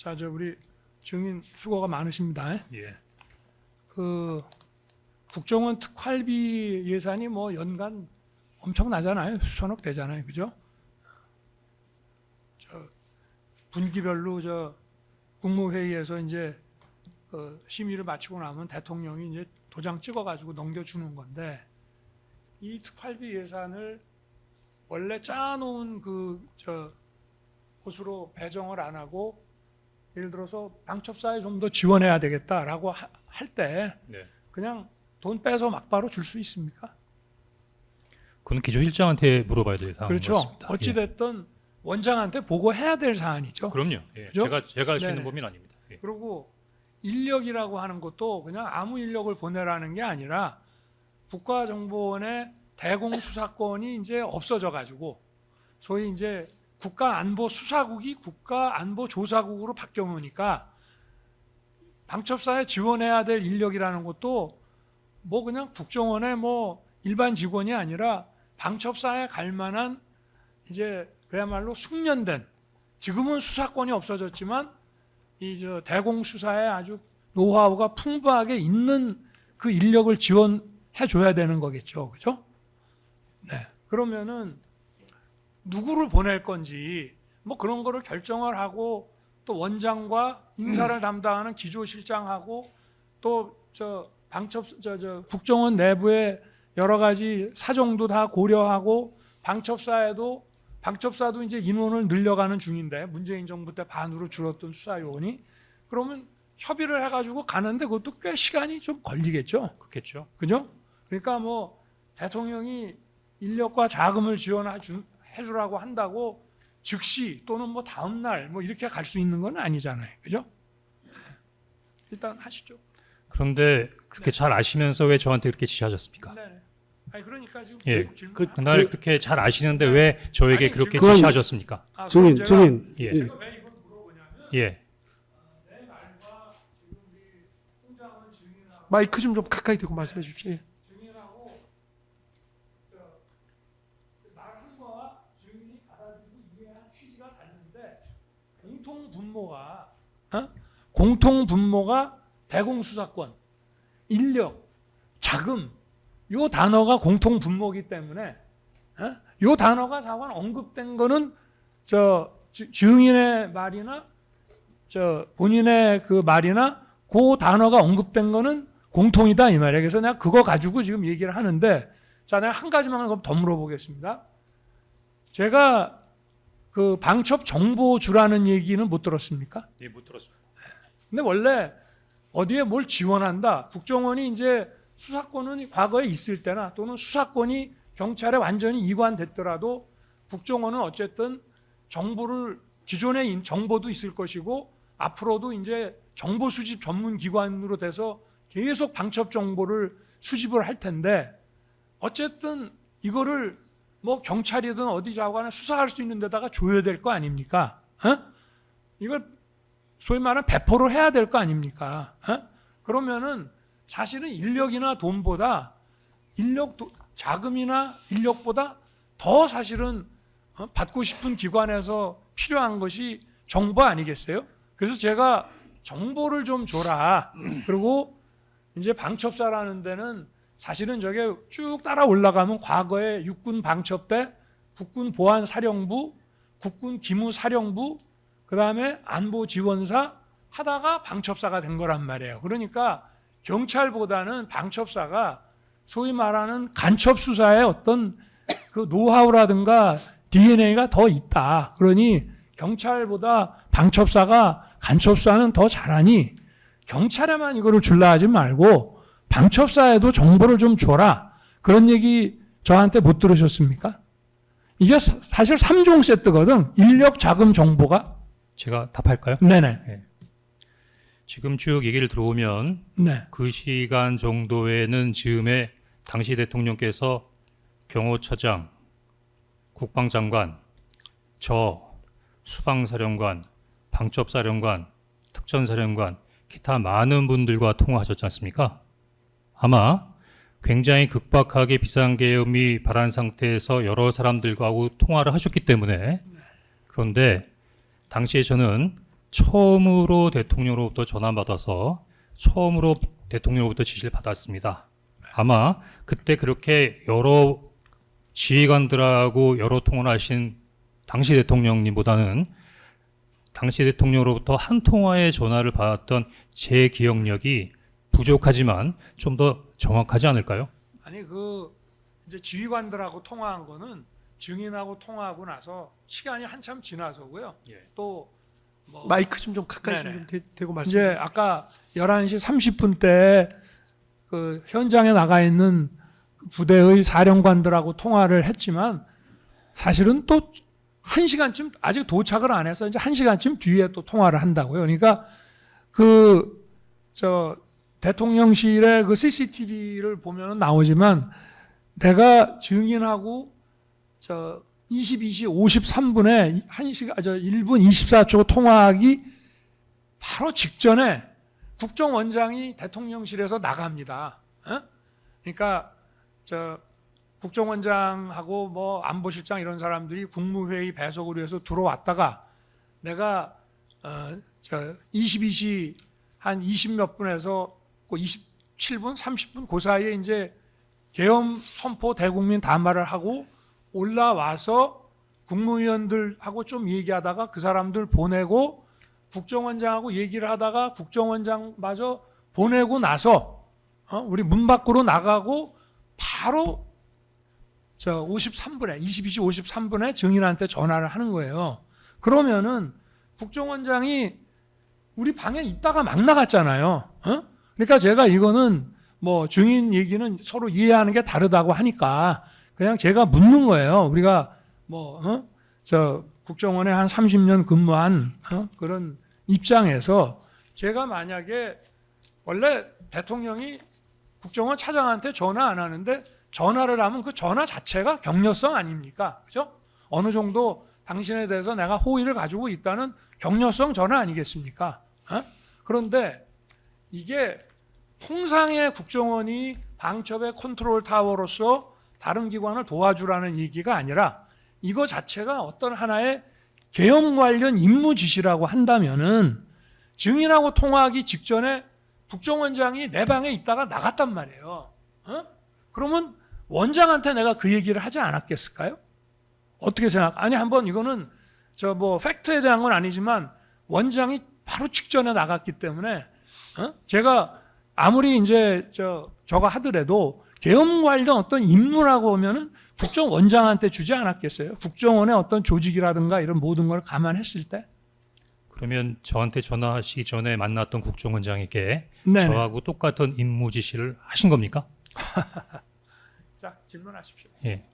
자, 우리 증인 수고가 많으십니다. 예. 국정원 특활비 예산이 뭐 연간 엄청나잖아요. 수천억 되잖아요. 그죠? 분기별로 국무회의에서 이제 심의를 마치고 나면 대통령이 이제 도장 찍어가지고 넘겨주는 건데, 이 특활비 예산을 원래 짜놓은 곳으로 배정을 안 하고, 예를 들어서 방첩사에 좀 더 지원해야 되겠다라고 할 때 네. 그냥 돈 빼서 막바로 줄 수 있습니까? 그건 기조실장한테 물어봐야 될 사항인 그렇죠. 것 같습니다. 어찌 됐든 원장한테 보고해야 될 사안이죠. 그럼요. 예. 그죠? 제가 할 수 있는 네네. 범위는 아닙니다. 예. 그리고 인력이라고 하는 것도 그냥 아무 인력을 보내라는 게 아니라 국가정보원의 대공수사권이 이제 없어져 가지고 소위 이제 국가안보수사국이 국가안보조사국으로 바뀌어 놓으니까 방첩사에 지원해야 될 인력이라는 것도 뭐 그냥 국정원의 뭐 일반 직원이 아니라 방첩사에 갈 만한 이제 그야말로 숙련된, 지금은 수사권이 없어졌지만 이 대공수사에 아주 노하우가 풍부하게 있는 그 인력을 지원해 줘야 되는 거겠죠. 그죠? 네. 그러면은 누구를 보낼 건지 뭐 그런 거를 결정을 하고, 또 원장과 인사를 담당하는 기조실장하고 또 국정원 내부의 여러 가지 사정도 다 고려하고, 방첩사도 이제 인원을 늘려가는 중인데, 문재인 정부 때 반으로 줄었던 수사요원이, 그러면 협의를 해가지고 가는데 그것도 꽤 시간이 좀 걸리겠죠. 그렇겠죠. 그죠? 그러니까 뭐 대통령이 인력과 자금을 지원해 주라고 한다고 즉시 또는 뭐 다음 날 뭐 이렇게 갈 수 있는 건 아니잖아요. 그죠? 일단 하시죠. 그런데 그렇게 잘 아시면서 왜 저한테 그렇게 지시하셨습니까? 네. 아니 그러니까 지금 예. 질문 그날 그렇게 잘 아시는데 왜 저에게 아니, 그렇게 그건- 지시하셨습니까? 증인 증인. 예. 제가 왜 이걸 물어보냐면 예. 내 말과 지금 우리 총장은 증인하고 마이크 좀 가까이 대고 말씀해 주십시오. 증인하고 말한 거와 증인이 받아들이고 이해한 취지가 다른데, 공통 분모가 대공수사권, 인력, 자금, 요 단어가 공통 분모이기 때문에 요 단어가 자관 언급된 거는 증인의 말이나 본인의 그 말이나 그 단어가 언급된 거는 공통이다 이 말이에요. 그래서 내가 그거 가지고 지금 얘기를 하는데, 자, 내가 한 가지만 더 물어보겠습니다. 제가 그 방첩 정보 주라는 얘기는 못 들었습니까? 예, 못 들었습니다. 근데 원래 어디에 뭘 지원한다, 국정원이 이제 수사권은 과거에 있을 때나 또는 수사권이 경찰에 완전히 이관됐더라도 국정원은 어쨌든 정보를, 기존의 정보도 있을 것이고 앞으로도 이제 정보 수집 전문 기관으로 돼서 계속 방첩 정보를 수집을 할 텐데, 어쨌든 이거를 뭐 경찰이든 어디 자관에 수사할 수 있는 데다가 줘야 될 거 아닙니까? 이걸 소위 말하는 배포를 해야 될 거 아닙니까? 그러면은 사실은 인력이나 돈보다 자금이나 인력보다 더 사실은 받고 싶은 기관에서 필요한 것이 정보 아니겠어요? 그래서 제가 정보를 좀 줘라. 그리고 이제 방첩사라는 데는 사실은 저게 쭉 따라 올라가면 과거에 육군 방첩대, 국군 보안사령부, 국군 기무사령부, 그 다음에 안보지원사 하다가 방첩사가 된 거란 말이에요. 그러니까 경찰보다는 방첩사가 소위 말하는 간첩 수사의 어떤 그 노하우라든가 DNA가 더 있다. 그러니 경찰보다 방첩사가 간첩 수사는 더 잘하니 경찰에만 이거를 줄라 하지 말고 방첩사에도 정보를 좀 줘라. 그런 얘기 저한테 못 들으셨습니까? 이게 사실 3종 세트거든. 인력, 자금, 정보가. 제가 답할까요? 네네. 지금 쭉 얘기를 들어오면 네. 그 시간 정도에는 즈음에 당시 대통령께서 경호처장, 국방장관, 수방사령관, 방첩사령관, 특전사령관, 기타 많은 분들과 통화하셨지 않습니까? 아마 굉장히 극박하게 비상계엄이 발한 상태에서 여러 사람들과 통화를 하셨기 때문에, 그런데 당시에 저는 처음으로 대통령으로부터 전화받아서 처음으로 대통령으로부터 지시를 받았습니다. 아마 그때 그렇게 여러 지휘관들하고 여러 통화를 하신 당시 대통령님보다는 당시 대통령으로부터 한 통화의 전화를 받았던 제 기억력이 부족하지만 좀 더 정확하지 않을까요? 아니 이제 지휘관들하고 통화한 거는 증인하고 통화하고 나서 시간이 한참 지나서고요. 예. 또 마이크 좀 가까이 네네. 좀 대고 말씀해 이제 아까 11시 30분 때 그 현장에 나가 있는 부대의 사령관들하고 통화를 했지만 사실은 또 1시간쯤 아직 도착을 안 해서 이제 1시간쯤 뒤에 또 통화를 한다고요. 그러니까 대통령실의 그 CCTV를 보면 나오지만 내가 증인하고 22시 53분에 1분 24초 통화하기 바로 직전에 국정원장이 대통령실에서 나갑니다. 그러니까 국정원장하고 뭐 안보실장 이런 사람들이 국무회의 배석을 위해서 들어왔다가 내가 22시 한 20몇 분에서 27분, 30분 그 사이에 이제 계엄 선포 대국민 담화를 하고 올라와서 국무위원들하고 좀 얘기하다가 그 사람들 보내고 국정원장하고 얘기를 하다가 국정원장마저 보내고 나서 우리 문 밖으로 나가고 바로 22시 53분에 증인한테 전화를 하는 거예요. 그러면은 국정원장이 우리 방에 있다가 막 나갔잖아요. 그러니까 제가 이거는 뭐 증인 얘기는 서로 이해하는 게 다르다고 하니까 그냥 제가 묻는 거예요. 우리가 국정원에 한 30년 근무한 그런 입장에서 제가 만약에 원래 대통령이 국정원 차장한테 전화 안 하는데 전화를 하면 그 전화 자체가 격려성 아닙니까? 그죠? 어느 정도 당신에 대해서 내가 호의를 가지고 있다는 격려성 전화 아니겠습니까? 그런데 이게 통상의 국정원이 방첩의 컨트롤 타워로서 다른 기관을 도와주라는 얘기가 아니라 이거 자체가 어떤 하나의 계엄 관련 임무 지시라고 한다면은 증인하고 통화하기 직전에 국정원장이 내 방에 있다가 나갔단 말이에요. 그러면 원장한테 내가 그 얘기를 하지 않았겠을까요? 어떻게 생각? 아니 한번 이거는 팩트에 대한 건 아니지만 원장이 바로 직전에 나갔기 때문에 제가 아무리 이제 저거 하더라도 계엄 관련 어떤 임무라고 하면은 국정원장한테 주지 않았겠어요? 국정원의 어떤 조직이라든가 이런 모든 걸 감안했을 때? 그러면 저한테 전화하시기 전에 만났던 국정원장에게 네네. 저하고 똑같은 임무 지시를 하신 겁니까? 자, 질문하십시오. 예.